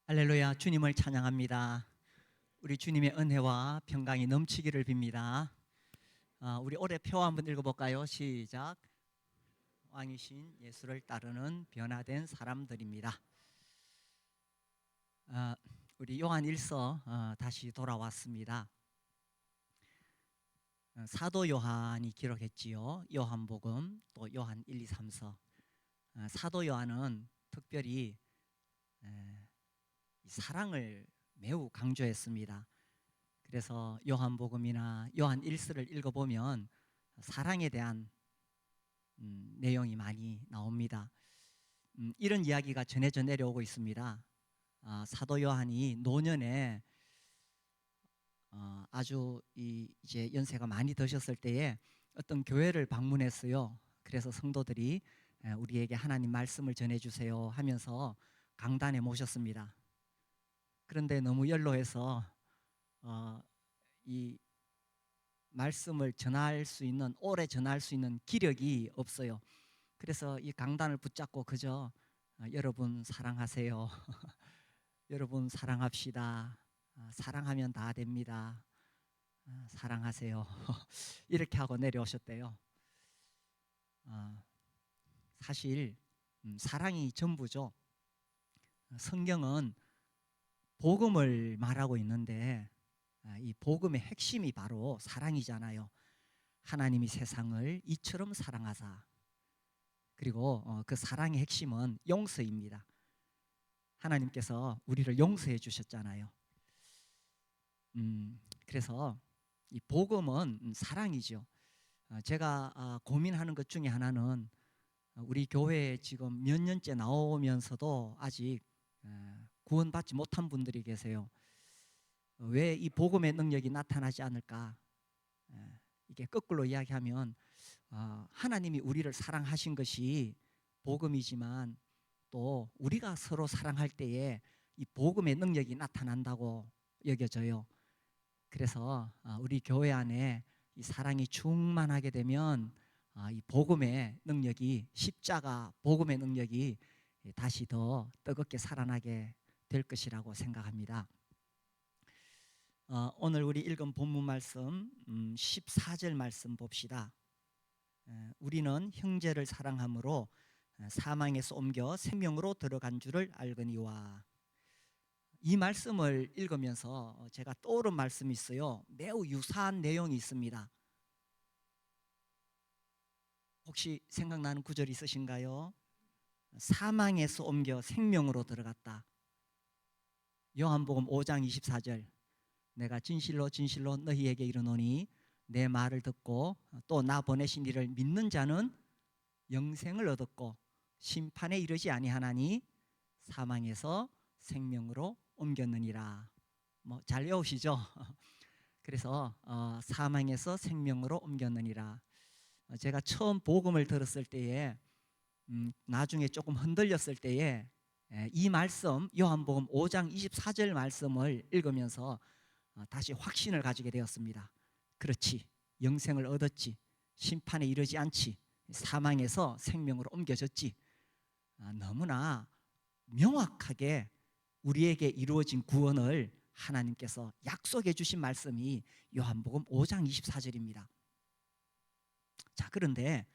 할렐루야, 주님을 찬양합니다. 우리 주님의 은혜와 평강이 넘치기를 빕니다. 우리 올해 표 한번 읽어볼까요? 시작. 왕이신 예수를 따르는 변화된 사람들입니다. 우리 요한 1서 다시 돌아왔습니다. 사도 요한이 기록했지요. 요한복음, 또 요한 1, 2, 3서. 사도 요한은 특별히 사랑을 매우 강조했습니다. 그래서 요한복음이나 요한 1서를 읽어보면 사랑에 대한 내용이 많이 나옵니다. 이런 이야기가 전해져 내려오고 있습니다. 사도 요한이 노년에 아주 이제 연세가 많이 드셨을 때에 어떤 교회를 방문했어요. 그래서 성도들이 우리에게 하나님 말씀을 전해주세요 하면서 강단에 모셨습니다. 그런데 너무 연로해서 이 말씀을 전할 수 있는, 오래 전할 수 있는 기력이 없어요. 그래서 이 강단을 붙잡고 그저 여러분 사랑하세요. 여러분 사랑합시다. 사랑하면 다 됩니다. 사랑하세요. 이렇게 하고 내려오셨대요. 사실 사랑이 전부죠. 성경은 복음을 말하고 있는데 이 복음의 핵심이 바로 사랑이잖아요. 하나님이 세상을 이처럼 사랑하사. 그리고 그 사랑의 핵심은 용서입니다. 하나님께서 우리를 용서해 주셨잖아요. 그래서 이 복음은 사랑이죠. 제가 고민하는 것 중에 하나는 우리 교회에 지금 몇 년째 나오면서도 아직 구원받지 못한 분들이 계세요. 왜 이 복음의 능력이 나타나지 않을까? 이게 거꾸로 이야기하면 하나님이 우리를 사랑하신 것이 복음이지만 또 우리가 서로 사랑할 때에 이 복음의 능력이 나타난다고 여겨져요. 그래서 우리 교회 안에 이 사랑이 충만하게 되면 이 복음의 능력이, 십자가 복음의 능력이 다시 더 뜨겁게 살아나게 될 것이라고 생각합니다. 오늘 우리 읽은 본문 말씀 14절 말씀 봅시다. 우리는 형제를 사랑함으로 사망에서 옮겨 생명으로 들어간 줄을 알거니와. 이 말씀을 읽으면서 제가 떠오른 말씀이 있어요. 매우 유사한 내용이 있습니다. 혹시 생각나는 구절이 있으신가요? 사망에서 옮겨 생명으로 들어갔다. 요한복음 5장 24절. 내가 진실로 진실로 너희에게 이르노니 내 말을 듣고 또 나 보내신 이를 믿는 자는 영생을 얻었고 심판에 이르지 아니하나니 사망에서 생명으로 옮겼느니라. 잘 외우시죠? 그래서 사망에서 생명으로 옮겼느니라. 제가 처음 복음을 들었을 때에 나중에 조금 흔들렸을 때에 이 말씀 요한복음 5장 24절 말씀을 읽으면서 다시 확신을 가지게 되었습니다. 그렇지, 영생을 얻었지, 심판에 이르지 않지, 사망에서 생명으로 옮겨졌지. 너무나 명확하게 우리에게 이루어진 구원을 하나님께서 약속해 주신 말씀이 요한복음 5장 24절입니다. 자, 그런데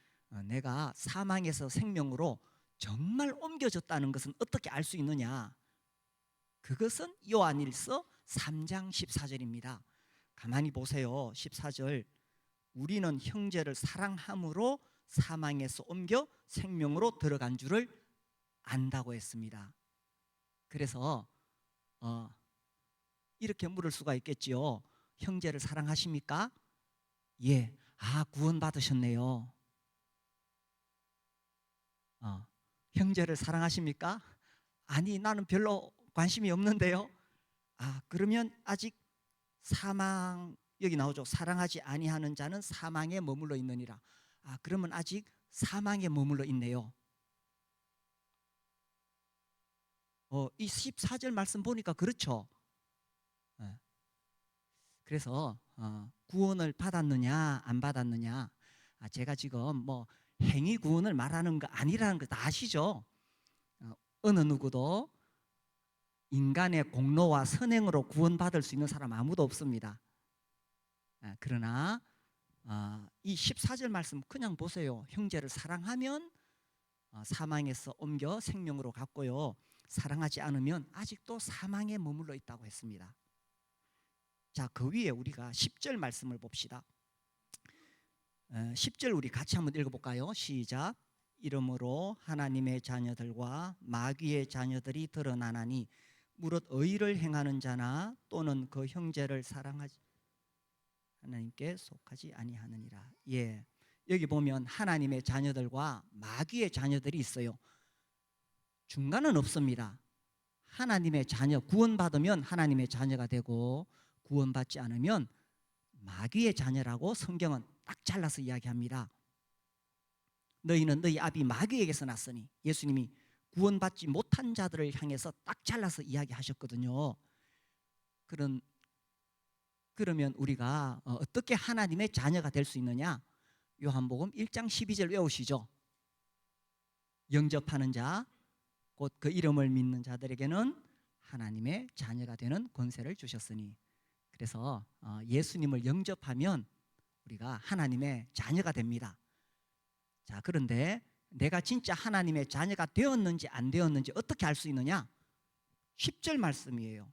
내가 사망에서 생명으로 정말 옮겨졌다는 것은 어떻게 알 수 있느냐? 그것은 요한일서 3장 14절입니다. 가만히 보세요. 14절. 우리는 형제를 사랑함으로 사망에서 옮겨 생명으로 들어간 줄을 안다고 했습니다. 그래서 이렇게 물을 수가 있겠지요. 형제를 사랑하십니까? 예. 구원 받으셨네요. 형제를 사랑하십니까? 아니, 나는 별로 관심이 없는데요. 그러면 아직 사망, 여기 나오죠. 사랑하지 아니하는 자는 사망에 머물러 있느니라. 그러면 아직 사망에 머물러 있네요. 이 14절 말씀 보니까 그렇죠. 그래서 구원을 받았느냐 안 받았느냐, 제가 지금 행위 구원을 말하는 거 아니라는 거 다 아시죠? 어느 누구도 인간의 공로와 선행으로 구원받을 수 있는 사람 아무도 없습니다. 그러나 이 14절 말씀 그냥 보세요. 형제를 사랑하면 사망에서 옮겨 생명으로 갔고요, 사랑하지 않으면 아직도 사망에 머물러 있다고 했습니다. 자, 그 위에 우리가 10절 말씀을 봅시다. 10절 우리 같이 한번 읽어볼까요? 시작. 이러므로 하나님의 자녀들과 마귀의 자녀들이 드러나나니 무릇 의를 행하는 자나 또는 그 형제를 사랑하지 하나님께 속하지 아니하느니라. 예, 여기 보면 하나님의 자녀들과 마귀의 자녀들이 있어요. 중간은 없습니다. 하나님의 자녀, 구원받으면 하나님의 자녀가 되고 구원받지 않으면 마귀의 자녀라고 성경은 딱 잘라서 이야기합니다. 너희는 너희 아비 마귀에게서 났으니, 예수님이 구원받지 못한 자들을 향해서 딱 잘라서 이야기하셨거든요. 그러면 우리가 어떻게 하나님의 자녀가 될 수 있느냐? 요한복음 1장 12절 외우시죠. 영접하는 자, 곧 그 이름을 믿는 자들에게는 하나님의 자녀가 되는 권세를 주셨으니. 그래서 예수님을 영접하면 우리가 하나님의 자녀가 됩니다. 자, 그런데 내가 진짜 하나님의 자녀가 되었는지 안 되었는지 어떻게 알 수 있느냐? 10절 말씀이에요.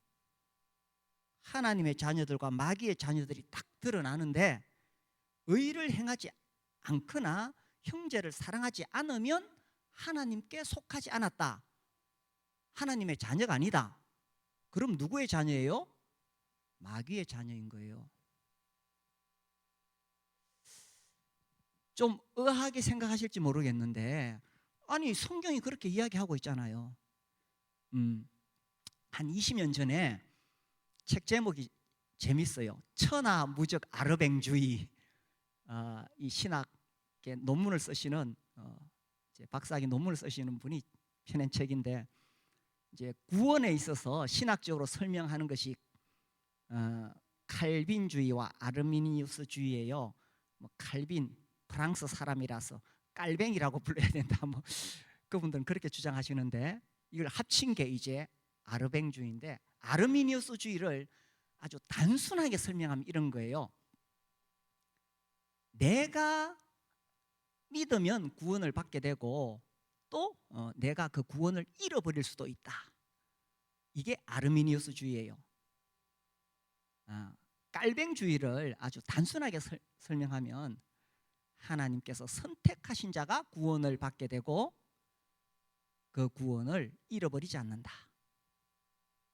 하나님의 자녀들과 마귀의 자녀들이 딱 드러나는데, 의를 행하지 않거나 형제를 사랑하지 않으면 하나님께 속하지 않았다, 하나님의 자녀가 아니다. 그럼 누구의 자녀예요? 마귀의 자녀인 거예요. 좀 의아하게 생각하실지 모르겠는데, 아니 성경이 그렇게 이야기하고 있잖아요. 한 20년 전에 책 제목이 재밌어요. 천하무적 아르뱅주의. 이 신학의 논문을 쓰시는 박사학위 논문을 쓰시는 분이 펴낸 책인데, 이제 구원에 있어서 신학적으로 설명하는 것이 칼빈주의와 아르미니우스주의예요. 칼빈 프랑스 사람이라서 깔뱅이라고 불러야 된다, 그분들은 그렇게 주장하시는데, 이걸 합친 게 이제 아르뱅주의인데, 아르미니우스주의를 아주 단순하게 설명하면 이런 거예요. 내가 믿으면 구원을 받게 되고 또 내가 그 구원을 잃어버릴 수도 있다. 이게 아르미니우스주의예요. 깔뱅주의를 아주 단순하게 설명하면 하나님께서 선택하신 자가 구원을 받게 되고 그 구원을 잃어버리지 않는다.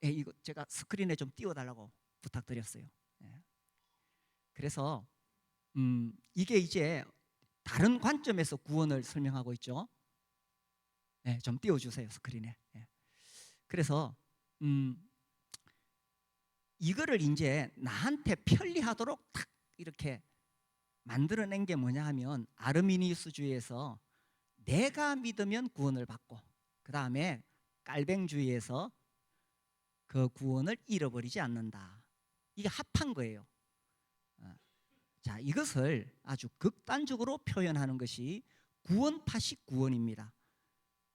이거 제가 스크린에 좀 띄워달라고 부탁드렸어요. 그래서 이게 이제 다른 관점에서 구원을 설명하고 있죠. 좀 띄워주세요, 스크린에. 그래서 이거를 이제 나한테 편리하도록 탁 이렇게 만들어낸 게 뭐냐 하면, 아르미니우스주의에서 내가 믿으면 구원을 받고, 그 다음에 깔뱅주의에서 그 구원을 잃어버리지 않는다. 이게 합한 거예요. 자, 이것을 아주 극단적으로 표현하는 것이 구원파식 구원입니다.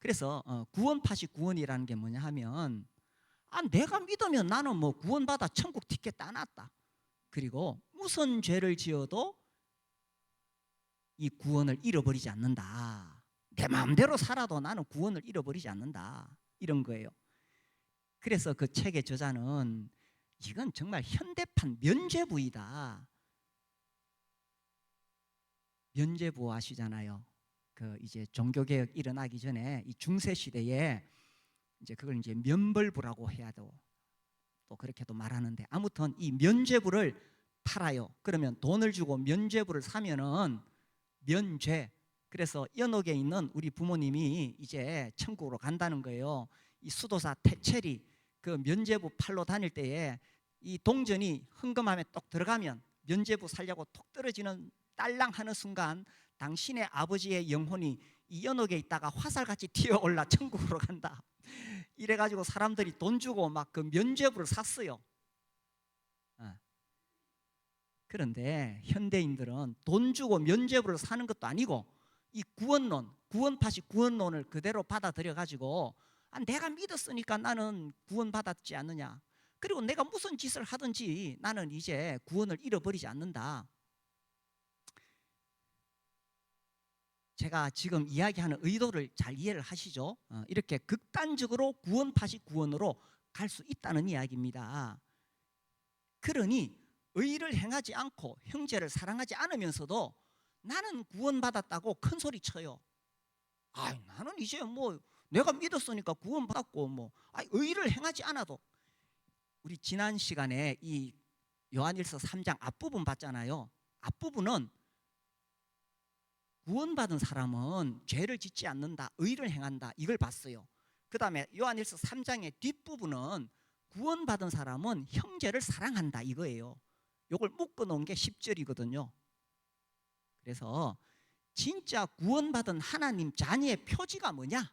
그래서 구원파식 구원이라는 게 뭐냐 하면, 내가 믿으면 나는 뭐 구원받아 천국 티켓 따놨다, 그리고 무슨 죄를 지어도 이 구원을 잃어버리지 않는다, 내 마음대로 살아도 나는 구원을 잃어버리지 않는다, 이런 거예요. 그래서 그 책의 저자는 이건 정말 현대판 면죄부이다. 면죄부 아시잖아요. 그 이제 종교개혁 일어나기 전에 이 중세 시대에 이제 그걸 이제 면벌부라고 해야 또 그렇게도 말하는데, 아무튼 이 면죄부를 팔아요. 그러면 돈을 주고 면죄부를 사면은 면죄. 그래서 연옥에 있는 우리 부모님이 이제 천국으로 간다는 거예요. 이 수도사 태첼이 그 면죄부 팔러 다닐 때에 이 동전이 흥금함에 똑 들어가면 면죄부 살려고 톡 떨어지는 딸랑 하는 순간 당신의 아버지의 영혼이 이 연옥에 있다가 화살같이 튀어올라 천국으로 간다. 이래가지고 사람들이 돈 주고 막 그 면죄부를 샀어요. 그런데 현대인들은 돈 주고 면죄부를 사는 것도 아니고 이 구원론, 구원파식 구원론을 그대로 받아들여 가지고 내가 믿었으니까 나는 구원받았지 않느냐. 그리고 내가 무슨 짓을 하든지 나는 이제 구원을 잃어버리지 않는다. 제가 지금 이야기하는 의도를 잘 이해를 하시죠? 이렇게 극단적으로 구원 파시 구원으로 갈 수 있다는 이야기입니다. 그러니 의를 행하지 않고 형제를 사랑하지 않으면서도 나는 구원받았다고 큰 소리 쳐요. 나는 이제 뭐 내가 믿었으니까 구원받았고 의를 행하지 않아도. 우리 지난 시간에 이 요한일서 3장 앞부분 봤잖아요. 앞부분은 구원받은 사람은 죄를 짓지 않는다, 의를 행한다, 이걸 봤어요. 그 다음에 요한일서 3장의 뒷부분은 구원받은 사람은 형제를 사랑한다, 이거예요. 이걸 묶어놓은 게 10절이거든요. 그래서 진짜 구원받은 하나님 자녀의 표지가 뭐냐?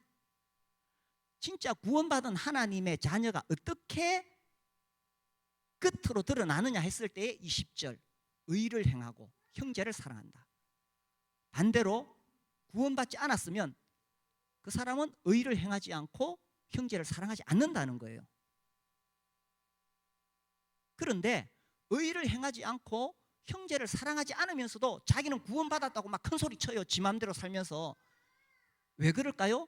진짜 구원받은 하나님의 자녀가 어떻게 끝으로 드러나느냐 했을 때 이 10절, 의를 행하고 형제를 사랑한다. 반대로 구원받지 않았으면 그 사람은 의를 행하지 않고 형제를 사랑하지 않는다는 거예요. 그런데 의를 행하지 않고 형제를 사랑하지 않으면서도 자기는 구원받았다고 막 큰 소리 쳐요. 지 마음대로 살면서. 왜 그럴까요?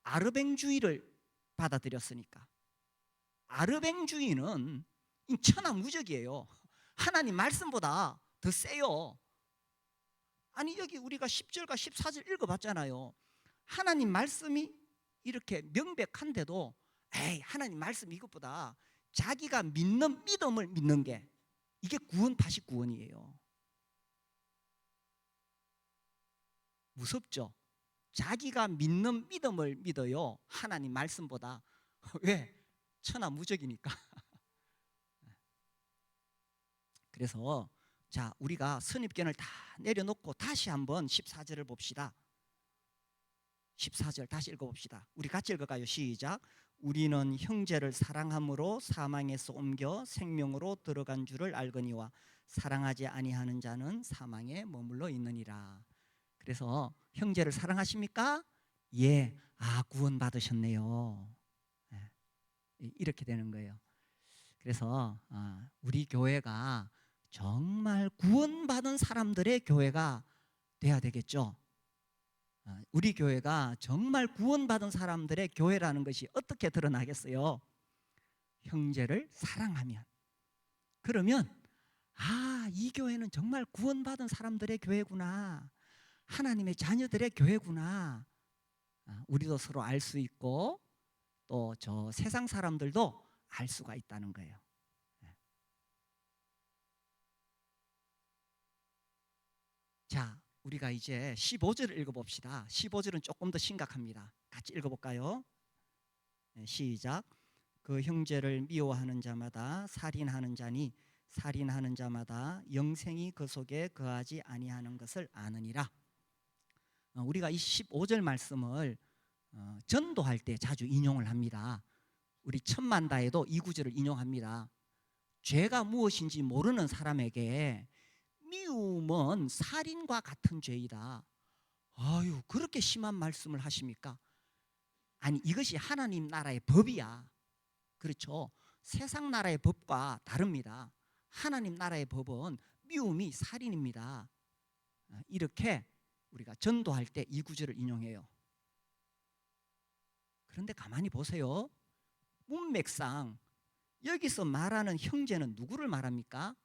아르뱅주의를 받아들였으니까. 아르뱅주의는 천하무적이에요. 하나님 말씀보다 더 세요. 아니 여기 우리가 10절과 14절 읽어봤잖아요. 하나님 말씀이 이렇게 명백한데도 하나님 말씀 이것보다 자기가 믿는 믿음을 믿는 게, 이게 구원 파시 구원이에요. 무섭죠? 자기가 믿는 믿음을 믿어요, 하나님 말씀보다. 왜? 천하무적이니까. 그래서 자, 우리가 선입견을 다 내려놓고 다시 한번 14절을 봅시다. 14절 다시 읽어봅시다. 우리 같이 읽어가요. 시작. 우리는 형제를 사랑함으로 사망에서 옮겨 생명으로 들어간 줄을 알거니와 사랑하지 아니하는 자는 사망에 머물러 있느니라. 그래서 형제를 사랑하십니까? 예. 구원 받으셨네요. 이렇게 되는 거예요. 그래서 우리 교회가 정말 구원받은 사람들의 교회가 돼야 되겠죠. 우리 교회가 정말 구원받은 사람들의 교회라는 것이 어떻게 드러나겠어요? 형제를 사랑하면. 그러면 이 교회는 정말 구원받은 사람들의 교회구나, 하나님의 자녀들의 교회구나, 우리도 서로 알 수 있고 또 저 세상 사람들도 알 수가 있다는 거예요. 자, 우리가 이제 15절을 읽어봅시다. 15절은 조금 더 심각합니다. 같이 읽어볼까요? 시작. 그 형제를 미워하는 자마다 살인하는 자니 살인하는 자마다 영생이 그 속에 거하지 아니하는 것을 아느니라. 우리가 이 15절 말씀을 전도할 때 자주 인용을 합니다. 우리 천만다에도 이 구절을 인용합니다. 죄가 무엇인지 모르는 사람에게 미움은 살인과 같은 죄이다. 그렇게 심한 말씀을 하십니까? 아니, 이것이 하나님 나라의 법이야. 그렇죠? 세상 나라의 법과 다릅니다. 하나님 나라의 법은 미움이 살인입니다. 이렇게 우리가 전도할 때 이 구절을 인용해요. 그런데 가만히 보세요. 문맥상 여기서 말하는 형제는 누구를 말합니까?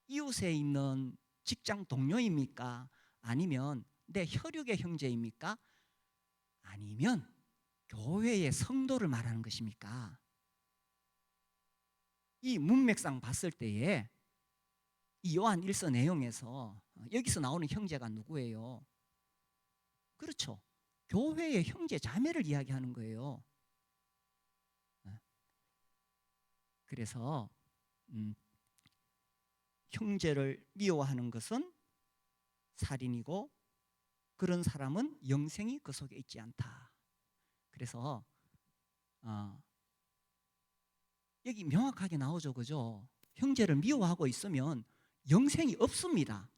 이웃에 있는 직장 동료입니까? 아니면 내 혈육의 형제입니까? 아니면 교회의 성도를 말하는 것입니까? 이 문맥상 봤을 때에 이 요한 1서 내용에서 여기서 나오는 형제가 누구예요? 그렇죠. 교회의 형제 자매를 이야기하는 거예요. 그래서 형제를 미워하는 것은 살인이고 그런 사람은 영생이 그 속에 있지 않다. 그래서 여기 명확하게 나오죠, 그죠? 형제를 미워하고 있으면 영생이 없습니다.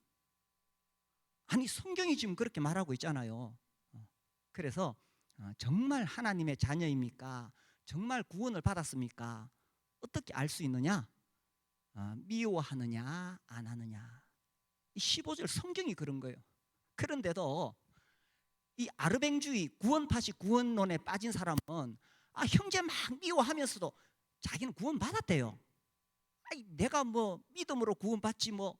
아니, 성경이 지금 그렇게 말하고 있잖아요. 그래서 정말 하나님의 자녀입니까? 정말 구원을 받았습니까? 어떻게 알 수 있느냐? 미워하느냐 안 하느냐. 이 15절 성경이 그런 거예요. 그런데도 이 아르뱅주의 구원파식 구원론에 빠진 사람은 형제 막 미워하면서도 자기는 구원 받았대요. 내가 뭐 믿음으로 구원 받지 뭐.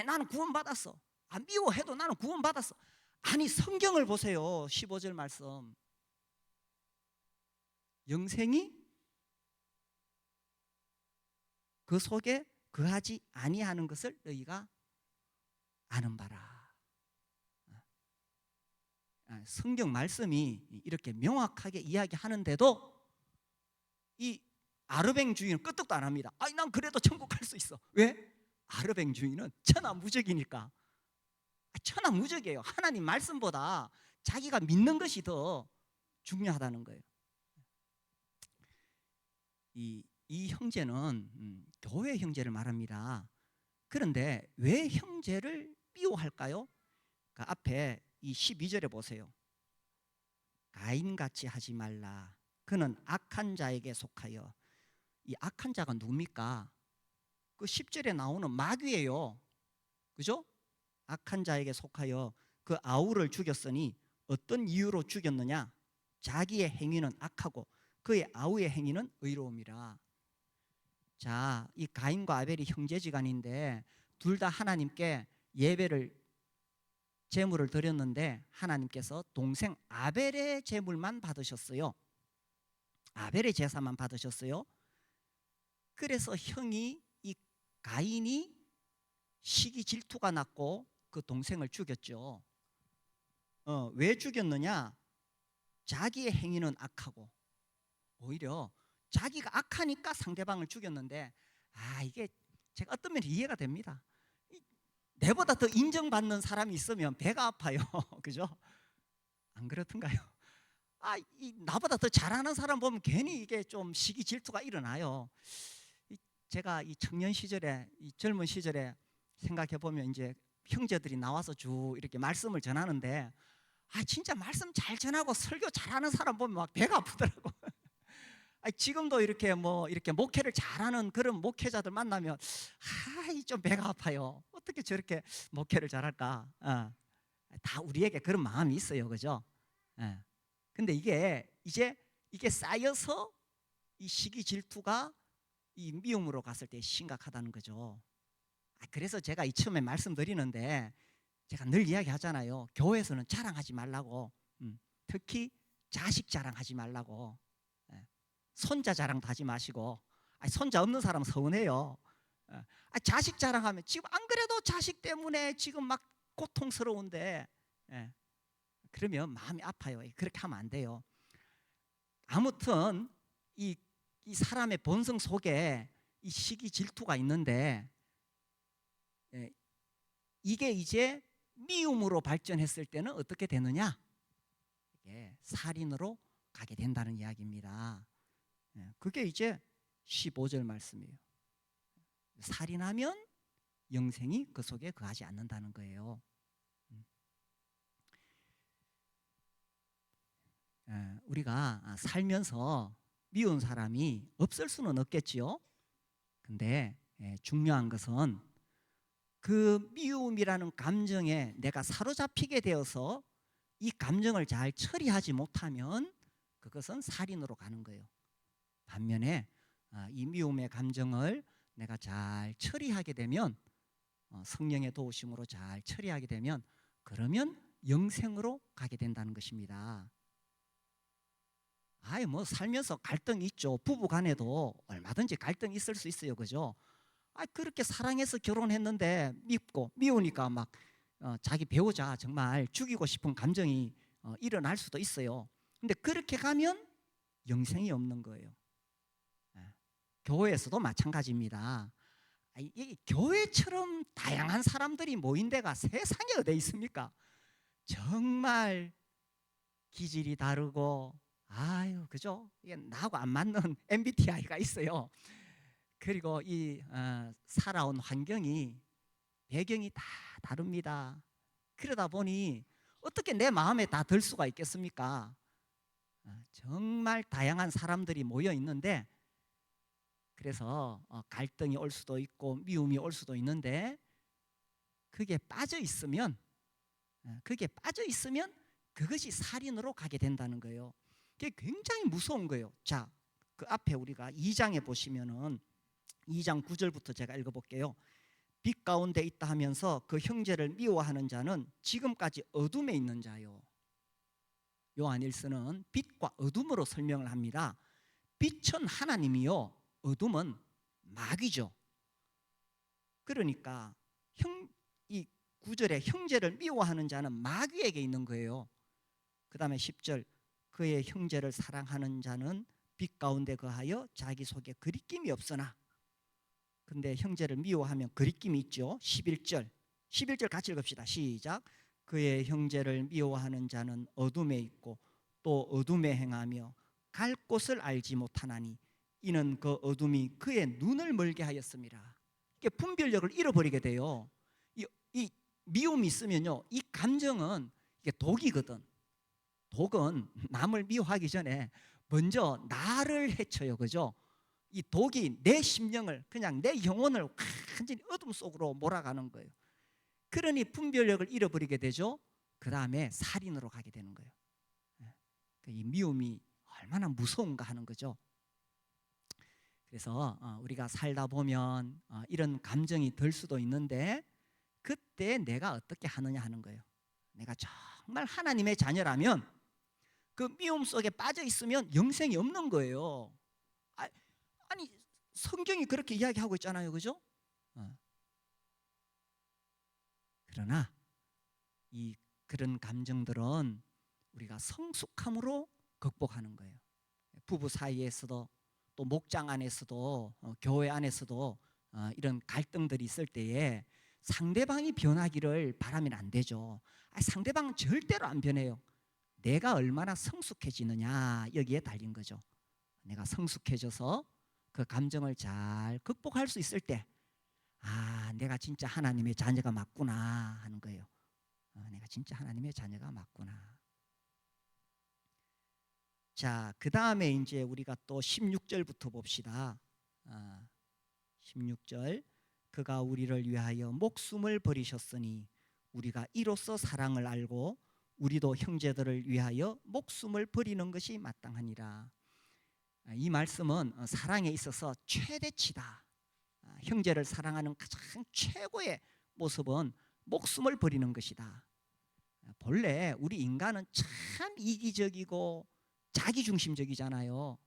나는 구원 받았어. 미워해도 나는 구원 받았어. 아니 성경을 보세요. 15절 말씀. 영생이 그 속에 거하지 아니하는 것을 너희가 아는 바라. 성경 말씀이 이렇게 명확하게 이야기하는데도 이 아르뱅 주의는 끄떡도 안 합니다. 난 그래도 천국 갈 수 있어. 왜? 아르뱅 주의는 천하무적이니까. 천하무적이에요. 하나님 말씀보다 자기가 믿는 것이 더 중요하다는 거예요. 이 형제는 교회 형제를 말합니다. 그런데 왜 형제를 미워할까요? 앞에 이 12절에 보세요. 가인같이 하지 말라. 그는 악한 자에게 속하여. 이 악한 자가 누굽니까? 그 10절에 나오는 마귀예요. 그죠? 악한 자에게 속하여 그 아우를 죽였으니 어떤 이유로 죽였느냐? 자기의 행위는 악하고 그의 아우의 행위는 의로움이라. 자, 이 가인과 아벨이 형제지간인데 둘 다 하나님께 예배를 제물을 드렸는데 하나님께서 동생 아벨의 제물만 받으셨어요. 아벨의 제사만 받으셨어요. 그래서 형이 이 가인이 시기 질투가 났고 그 동생을 죽였죠. 왜 죽였느냐? 자기의 행위는 악하고 오히려 자기가 악하니까 상대방을 죽였는데 이게 제가 어떤 면에 이해가 됩니다. 내보다 더 인정받는 사람이 있으면 배가 아파요. 그죠? 안 그렇던가요? 나보다 더 잘하는 사람 보면 괜히 이게 좀 시기 질투가 일어나요. 제가 이 청년 시절에, 이 젊은 시절에 생각해 보면 이제 형제들이 나와서 쭉 이렇게 말씀을 전하는데 진짜 말씀 잘 전하고 설교 잘하는 사람 보면 막 배가 아프더라고. 지금도 이렇게 이렇게 목회를 잘하는 그런 목회자들 만나면 좀 배가 아파요. 어떻게 저렇게 목회를 잘할까? 다 우리에게 그런 마음이 있어요, 그죠? 근데 이게 이제 쌓여서 이 시기 질투가 이 미움으로 갔을 때 심각하다는 거죠. 그래서 제가 이 처음에 말씀드리는데 제가 늘 이야기하잖아요. 교회에서는 자랑하지 말라고. 특히 자식 자랑하지 말라고. 손자 자랑도 하지 마시고. 손자 없는 사람은 서운해요. 자식 자랑하면 지금 안 그래도 자식 때문에 지금 막 고통스러운데 그러면 마음이 아파요. 그렇게 하면 안 돼요. 아무튼 이 사람의 본성 속에 이 시기 질투가 있는데 이게 이제 미움으로 발전했을 때는 어떻게 되느냐? 살인으로 가게 된다는 이야기입니다. 그게 이제 15절 말씀이에요. 살인하면 영생이 그 속에 거하지 않는다는 거예요. 우리가 살면서 미운 사람이 없을 수는 없겠지요. 근데 중요한 것은 그 미움이라는 감정에 내가 사로잡히게 되어서 이 감정을 잘 처리하지 못하면 그것은 살인으로 가는 거예요. 반면에 이 미움의 감정을 내가 잘 처리하게 되면 성령의 도우심으로 잘 처리하게 되면 그러면 영생으로 가게 된다는 것입니다. 살면서 갈등이 있죠. 부부 간에도 얼마든지 갈등이 있을 수 있어요. 그죠? 그렇게 사랑해서 결혼했는데 밉고 미우니까 막 자기 배우자 정말 죽이고 싶은 감정이 일어날 수도 있어요. 근데 그렇게 가면 영생이 없는 거예요. 교회에서도 마찬가지입니다. 이 교회처럼 다양한 사람들이 모인 데가 세상에 어디 있습니까? 정말 기질이 다르고 그죠? 이게 나하고 안 맞는 MBTI가 있어요. 그리고 이 살아온 환경이 배경이 다 다릅니다. 그러다 보니 어떻게 내 마음에 다 들 수가 있겠습니까? 정말 다양한 사람들이 모여 있는데, 그래서 갈등이 올 수도 있고 미움이 올 수도 있는데, 그게 빠져 있으면 그것이 살인으로 가게 된다는 거예요. 그게 굉장히 무서운 거예요. 자, 그 앞에 우리가 2장에 보시면은 2장 9절부터 제가 읽어볼게요. 빛 가운데 있다 하면서 그 형제를 미워하는 자는 지금까지 어둠에 있는 자요. 요한일서는 빛과 어둠으로 설명을 합니다. 빛은 하나님이요, 어둠은 마귀죠. 그러니까 이 9절에 형제를 미워하는 자는 마귀에게 있는 거예요. 그 다음에 10절, 그의 형제를 사랑하는 자는 빛 가운데 거하여 자기 속에 거리낌이 없으나. 근데 형제를 미워하면 거리낌이 있죠. 11절 같이 읽읍시다. 시작. 그의 형제를 미워하는 자는 어둠에 있고 또 어둠에 행하며 갈 곳을 알지 못하나니 이는 그 어둠이 그의 눈을 멀게 하였습니다. 이게 분별력을 잃어버리게 돼요. 이 미움이 있으면요, 이 감정은 이게 독이거든. 독은 남을 미워하기 전에 먼저 나를 해쳐요. 그죠? 이 독이 내 심령을, 그냥 내 영혼을 완전히 어둠 속으로 몰아가는 거예요. 그러니 분별력을 잃어버리게 되죠. 그 다음에 살인으로 가게 되는 거예요. 이 미움이 얼마나 무서운가 하는 거죠. 그래서 우리가 살다 보면 이런 감정이 들 수도 있는데, 그때 내가 어떻게 하느냐 하는 거예요. 내가 정말 하나님의 자녀라면 그 미움 속에 빠져 있으면 영생이 없는 거예요. 아니, 성경이 그렇게 이야기하고 있잖아요. 그죠? 그러나 그런 감정들은 우리가 성숙함으로 극복하는 거예요. 부부 사이에서도, 또 목장 안에서도, 교회 안에서도 이런 갈등들이 있을 때에 상대방이 변하기를 바라면 안 되죠. 상대방은 절대로 안 변해요. 내가 얼마나 성숙해지느냐, 여기에 달린 거죠. 내가 성숙해져서 그 감정을 잘 극복할 수 있을 때, 내가 진짜 하나님의 자녀가 맞구나 하는 거예요. 내가 진짜 하나님의 자녀가 맞구나. 자, 그 다음에 이제 우리가 또 16절부터 봅시다. 16절, 그가 우리를 위하여 목숨을 버리셨으니 우리가 이로써 사랑을 알고 우리도 형제들을 위하여 목숨을 버리는 것이 마땅하니라. 이 말씀은 사랑에 있어서 최대치다. 형제를 사랑하는 가장 최고의 모습은 목숨을 버리는 것이다. 본래 우리 인간은 참 이기적이고 자기중심적이잖아요.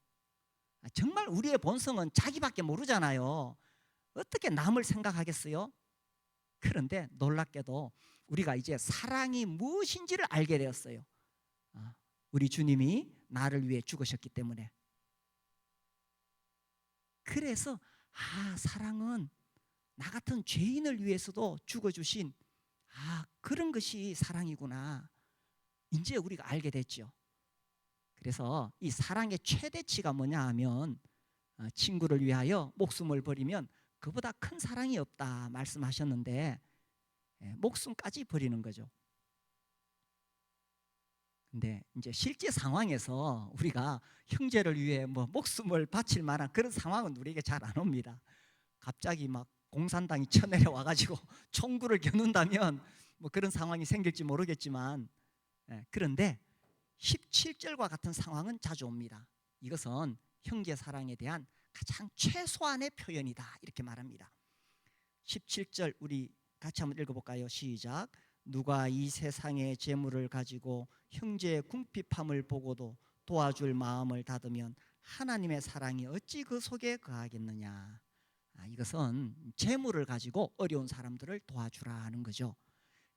정말 우리의 본성은 자기밖에 모르잖아요. 어떻게 남을 생각하겠어요? 그런데 놀랍게도 우리가 이제 사랑이 무엇인지를 알게 되었어요. 우리 주님이 나를 위해 죽으셨기 때문에. 그래서 사랑은 나 같은 죄인을 위해서도 죽어주신 그런 것이 사랑이구나, 이제 우리가 알게 됐죠. 그래서 이 사랑의 최대치가 뭐냐 하면, 친구를 위하여 목숨을 버리면 그보다 큰 사랑이 없다 말씀하셨는데, 목숨까지 버리는 거죠. 근데 이제 실제 상황에서 우리가 형제를 위해 목숨을 바칠 만한 그런 상황은 우리에게 잘 안 옵니다. 갑자기 막 공산당이 쳐내려와 가지고 총구를 겨눈다면 그런 상황이 생길지 모르겠지만, 그런데 17절과 같은 상황은 자주 옵니다. 이것은 형제 사랑에 대한 가장 최소한의 표현이다, 이렇게 말합니다. 17절 우리 같이 한번 읽어볼까요? 시작. 누가 이 세상의 재물을 가지고 형제의 궁핍함을 보고도 도와줄 마음을 닫으면 하나님의 사랑이 어찌 그 속에 거하겠느냐. 이것은 재물을 가지고 어려운 사람들을 도와주라 하는 거죠.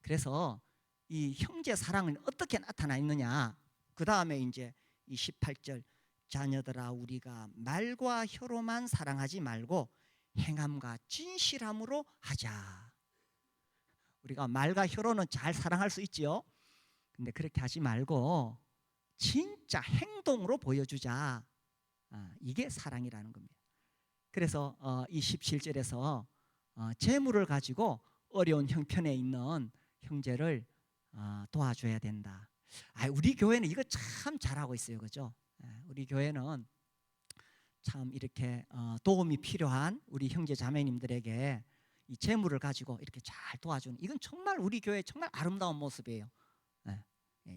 그래서 이 형제 사랑은 어떻게 나타나 있느냐. 그 다음에 이제 이 18절, 자녀들아 우리가 말과 혀로만 사랑하지 말고 행함과 진실함으로 하자. 우리가 말과 혀로는 잘 사랑할 수 있지요. 근데 그렇게 하지 말고 진짜 행동으로 보여주자. 이게 사랑이라는 겁니다. 그래서 이 17절에서 재물을 가지고 어려운 형편에 있는 형제를 도와줘야 된다. 우리 교회는 이거 참 잘하고 있어요, 그죠? 우리 교회는 참 이렇게 도움이 필요한 우리 형제 자매님들에게 이 재물을 가지고 이렇게 잘 도와주는, 이건 정말 우리 교회 정말 아름다운 모습이에요.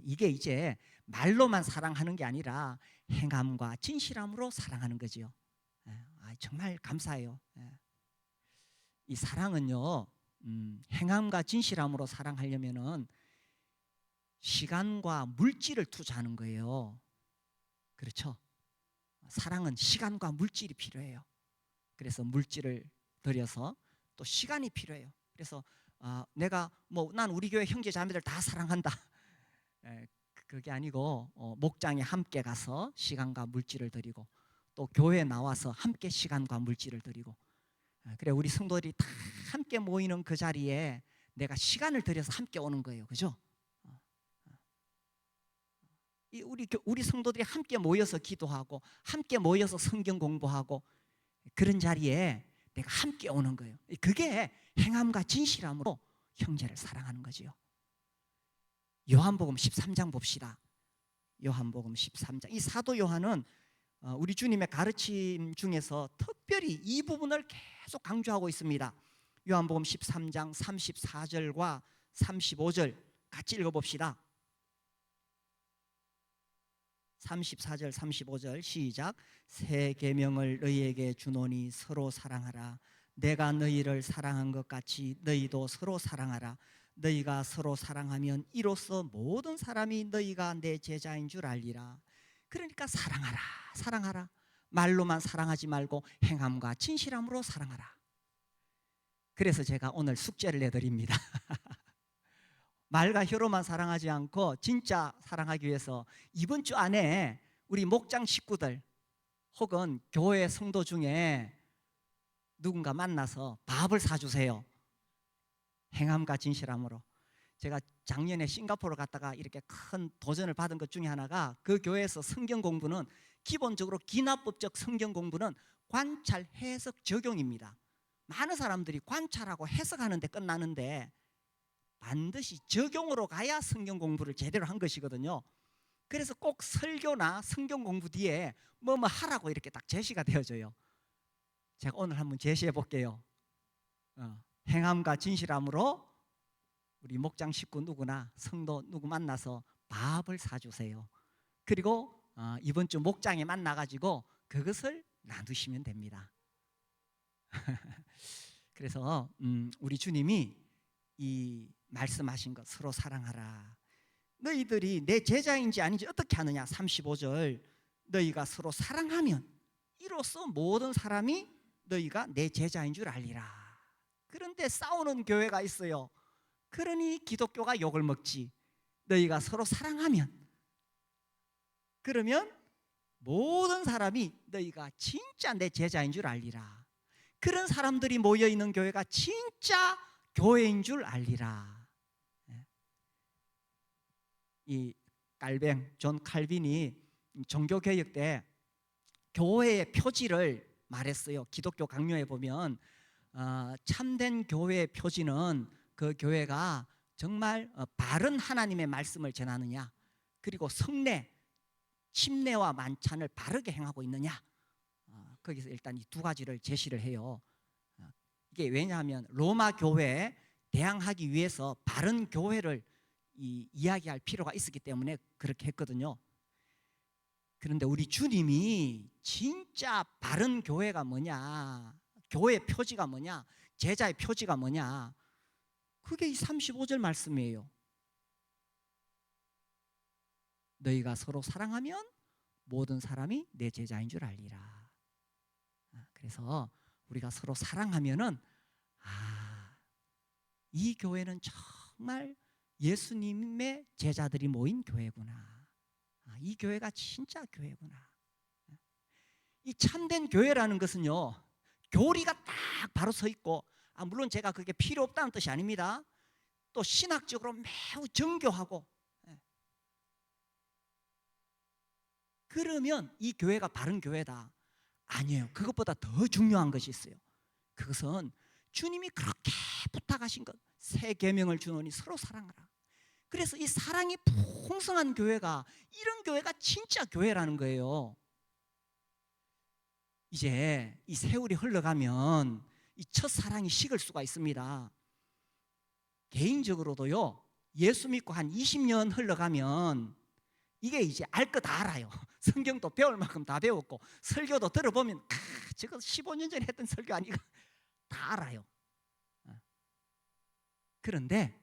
이게 이제 말로만 사랑하는 게 아니라 행함과 진실함으로 사랑하는 거지요. 정말 감사해요. 이 사랑은요, 행함과 진실함으로 사랑하려면은 시간과 물질을 투자하는 거예요. 그렇죠? 사랑은 시간과 물질이 필요해요. 그래서 물질을 들여서 또 시간이 필요해요. 그래서 내가 난 우리 교회 형제 자매들 다 사랑한다, 그게 아니고 목장에 함께 가서 시간과 물질을 드리고 또 교회에 나와서 함께 시간과 물질을 드리고, 그래 우리 성도들이 다 함께 모이는 그 자리에 내가 시간을 들여서 함께 오는 거예요, 그죠? 우리 성도들이 함께 모여서 기도하고 함께 모여서 성경 공부하고 그런 자리에 내가 함께 오는 거예요. 그게 행함과 진실함으로 형제를 사랑하는 거지요. 요한복음 13장 봅시다. 요한복음 13장. 이 사도 요한은 우리 주님의 가르침 중에서 특별히 이 부분을 계속 강조하고 있습니다. 요한복음 13장 34절과 35절 같이 읽어봅시다. 34절 35절 시작. 새 계명을 너희에게 주노니 서로 사랑하라. 내가 너희를 사랑한 것 같이 너희도 서로 사랑하라. 너희가 서로 사랑하면 이로써 모든 사람이 너희가 내 제자인 줄 알리라. 그러니까 사랑하라, 사랑하라. 말로만 사랑하지 말고 행함과 진실함으로 사랑하라. 그래서 제가 오늘 숙제를 내드립니다. 말과 혀로만 사랑하지 않고 진짜 사랑하기 위해서 이번 주 안에 우리 목장 식구들 혹은 교회 성도 중에 누군가 만나서 밥을 사주세요. 행함과 진실함으로. 제가 작년에 싱가포르 갔다가 이렇게 큰 도전을 받은 것 중에 하나가 그 교회에서 성경 공부는 기본적으로 기납법적 성경 공부는 관찰, 해석, 적용입니다. 많은 사람들이 관찰하고 해석하는 데 끝나는데 반드시 적용으로 가야 성경 공부를 제대로 한 것이거든요. 그래서 꼭 설교나 성경 공부 뒤에 뭐 하라고 이렇게 딱 제시가 되어져요. 제가 오늘 한번 제시해 볼게요. 행함과 진실함으로 우리 목장 식구 누구나 성도 누구 만나서 밥을 사주세요. 그리고 이번 주 목장에 만나가지고 그것을 나누시면 됩니다. 그래서 우리 주님이 이 말씀하신 것 서로 사랑하라. 너희들이 내 제자인지 아닌지 어떻게 아느냐. 35절 너희가 서로 사랑하면 이로써 모든 사람이 너희가 내 제자인 줄 알리라. 그런데 싸우는 교회가 있어요. 그러니 기독교가 욕을 먹지. 너희가 서로 사랑하면 그러면 모든 사람이 너희가 진짜 내 제자인 줄 알리라. 그런 사람들이 모여있는 교회가 진짜 교회인 줄 알리라. 이 칼뱅 존 칼빈이 종교개혁 때 교회의 표지를 말했어요. 기독교 강요에 보면 참된 교회의 표지는 그 교회가 정말 바른 하나님의 말씀을 전하느냐, 그리고 성례, 침례와 만찬을 바르게 행하고 있느냐. 거기서 일단 이 두 가지를 제시를 해요. 이게 왜냐하면 로마 교회에 대항하기 위해서 바른 교회를 이야기할 필요가 있었기 때문에 그렇게 했거든요. 그런데 우리 주님이 진짜 바른 교회가 뭐냐, 교회의 표지가 뭐냐, 제자의 표지가 뭐냐, 그게 이 35절 말씀이에요. 너희가 서로 사랑하면 모든 사람이 내 제자인 줄 알리라. 그래서 우리가 서로 사랑하면은 이 교회는 정말 예수님의 제자들이 모인 교회구나. 이 교회가 진짜 교회구나. 이 참된 교회라는 것은요, 교리가 딱 바로 서 있고, 물론 제가 그게 필요 없다는 뜻이 아닙니다. 또 신학적으로 매우 정교하고, 그러면 이 교회가 바른 교회다. 아니에요. 그것보다 더 중요한 것이 있어요. 그것은 주님이 그렇게 부탁하신 것, 새 계명을 주노니 서로 사랑하라. 그래서 이 사랑이 풍성한 교회가, 이런 교회가 진짜 교회라는 거예요. 이제 이 세월이 흘러가면 이 첫사랑이 식을 수가 있습니다. 개인적으로도요, 예수 믿고 한 20년 흘러가면 이게 이제 알 거 다 알아요. 성경도 배울 만큼 다 배웠고, 설교도 들어보면 저거 15년 전에 했던 설교 아니가, 다 알아요. 그런데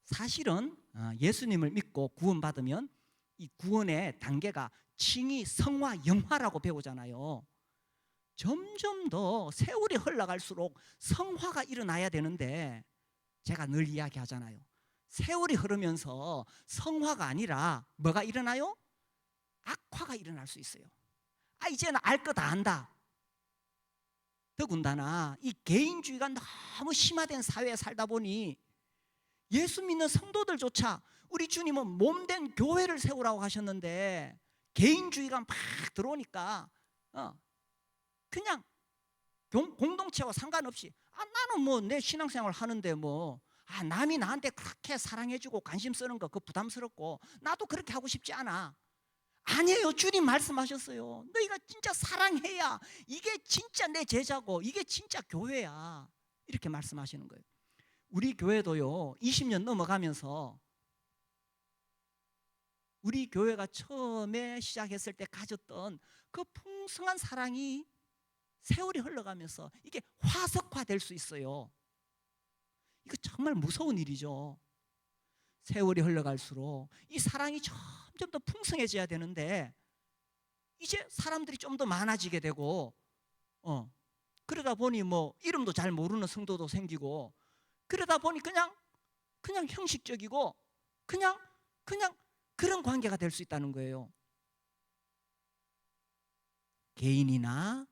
사실은 예수님을 믿고 구원받으면 이 구원의 단계가 칭의, 성화, 영화라고 배우잖아요. 점점 더 세월이 흘러갈수록 성화가 일어나야 되는데, 제가 늘 이야기하잖아요. 세월이 흐르면서 성화가 아니라 뭐가 일어나요? 악화가 일어날 수 있어요. 이제는 알 거 다 안다. 더군다나 이 개인주의가 너무 심화된 사회에 살다 보니 예수 믿는 성도들조차, 우리 주님은 몸된 교회를 세우라고 하셨는데 개인주의가 막 들어오니까 그냥 공동체와 상관없이 나는 뭐 내 신앙생활 하는데 뭐 남이 나한테 그렇게 사랑해주고 관심 쓰는 거 그거 부담스럽고 나도 그렇게 하고 싶지 않아. 아니에요. 주님 말씀하셨어요. 너희가 진짜 사랑해야 이게 진짜 내 제자고 이게 진짜 교회야. 이렇게 말씀하시는 거예요. 우리 교회도요, 20년 넘어가면서 우리 교회가 처음에 시작했을 때 가졌던 그 풍성한 사랑이 세월이 흘러가면서 이게 화석화될 수 있어요. 이거 정말 무서운 일이죠. 세월이 흘러갈수록 이 사랑이 점점 더 풍성해져야 되는데 이제 사람들이 좀 더 많아지게 되고 그러다 보니 뭐 이름도 잘 모르는 성도도 생기고, 그러다 보니 그냥 형식적이고 그냥 그런 관계가 될 수 있다는 거예요. 개인이나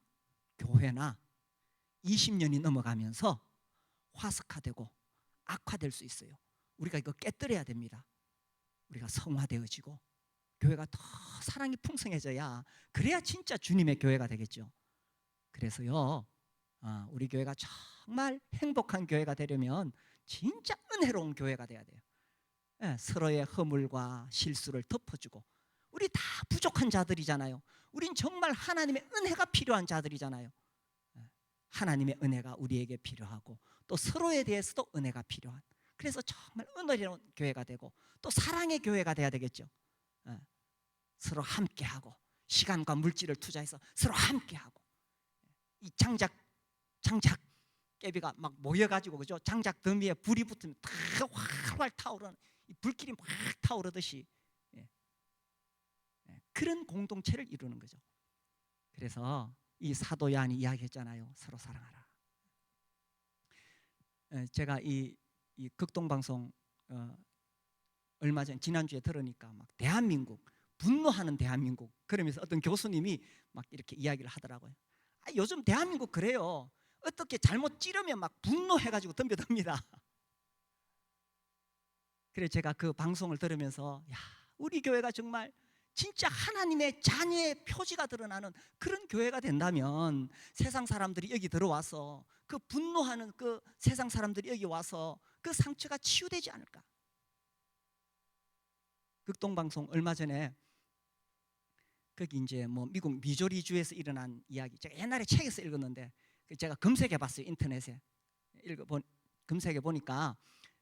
교회나 20년이 넘어가면서 화석화되고 악화될 수 있어요. 우리가 이거 깨뜨려야 됩니다. 우리가 성화되어지고 교회가 더 사랑이 풍성해져야, 그래야 진짜 주님의 교회가 되겠죠. 그래서요, 우리 교회가 정말 행복한 교회가 되려면 진짜 은혜로운 교회가 돼야 돼요. 서로의 허물과 실수를 덮어주고, 우리 다 부족한 자들이잖아요. 우린 정말 하나님의 은혜가 필요한 자들이잖아요. 하나님의 은혜가 우리에게 필요하고 또 서로에 대해서도 은혜가 필요한, 그래서 정말 은혜로운 교회가 되고 또 사랑의 교회가 돼야 되겠죠. 서로 함께하고 시간과 물질을 투자해서 서로 함께하고, 이 장작 깨비가 막 모여가지고, 그죠? 장작 더미에 불이 붙으면 다 활활 타오르는, 이 불길이 막 타오르듯이 그런 공동체를 이루는 거죠. 그래서 이 사도 요한이 이야기했잖아요. 서로 사랑하라. 제가 이 극동방송 얼마 전 지난주에 들으니까 막 대한민국, 분노하는 대한민국, 그러면서 어떤 교수님이 막 이렇게 이야기를 하더라고요. 요즘 대한민국 그래요. 어떻게 잘못 찌르면 막 분노해가지고 덤벼듭니다. 그래서 제가 그 방송을 들으면서 우리 교회가 정말 진짜 하나님의 자녀의 표지가 드러나는 그런 교회가 된다면 세상 사람들이 여기 들어와서 그 분노하는 그 세상 사람들이 여기 와서 그 상처가 치유되지 않을까. 극동방송 얼마 전에 거기 이제 뭐 미국 미조리주에서 일어난 이야기, 제가 옛날에 책에서 읽었는데 제가 검색해 봤어요. 인터넷에 검색해 보니까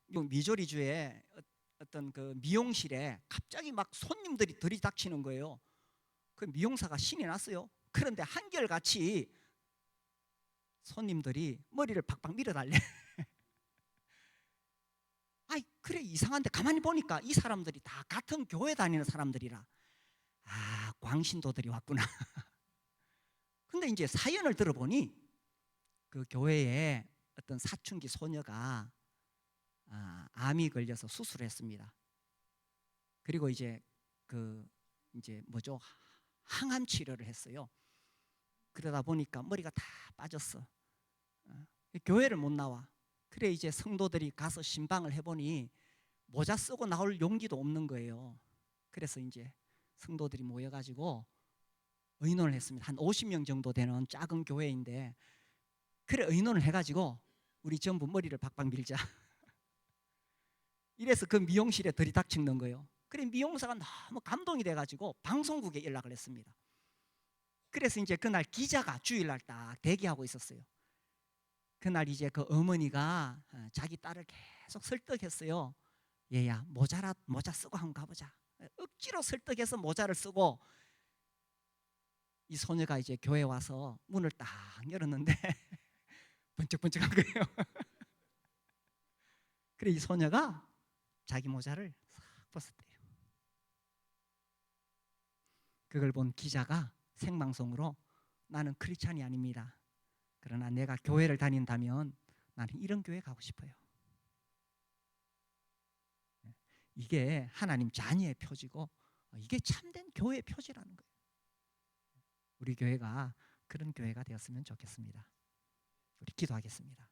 미국 미조리주에 어떤 그 미용실에 갑자기 막 손님들이 들이닥치는 거예요. 그 미용사가 신이 났어요. 그런데 한결같이 손님들이 머리를 팍팍 밀어달래. 그래, 이상한데 가만히 보니까 이 사람들이 다 같은 교회 다니는 사람들이라, 광신도들이 왔구나. 근데 이제 사연을 들어보니 그 교회에 어떤 사춘기 소녀가 암이 걸려서 수술을 했습니다. 그리고 이제 항암 치료를 했어요. 그러다 보니까 머리가 다 빠졌어. 교회를 못 나와. 그래, 이제 성도들이 가서 신방을 해보니 모자 쓰고 나올 용기도 없는 거예요. 그래서 이제 성도들이 모여가지고 의논을 했습니다. 한 50명 정도 되는 작은 교회인데, 그래 의논을 해가지고 우리 전부 머리를 박박 밀자. 이래서 그 미용실에 들이닥치는 거예요. 그래 미용사가 너무 감동이 돼가지고 방송국에 연락을 했습니다. 그래서 이제 그날 기자가 주일날 딱 대기하고 있었어요. 그날 이제 그 어머니가 자기 딸을 계속 설득했어요. 얘야 모자 쓰고 한번 가보자. 억지로 설득해서 모자를 쓰고 이 소녀가 이제 교회 와서 문을 딱 열었는데 번쩍번쩍한 거예요. 그래 이 소녀가 자기 모자를 싹 벗었대요. 그걸 본 기자가 생방송으로 나는 크리스찬이 아닙니다. 그러나 내가 교회를 다닌다면 나는 이런 교회 가고 싶어요. 이게 하나님 자녀의 표지고 이게 참된 교회의 표지라는 거예요. 우리 교회가 그런 교회가 되었으면 좋겠습니다. 우리 기도하겠습니다.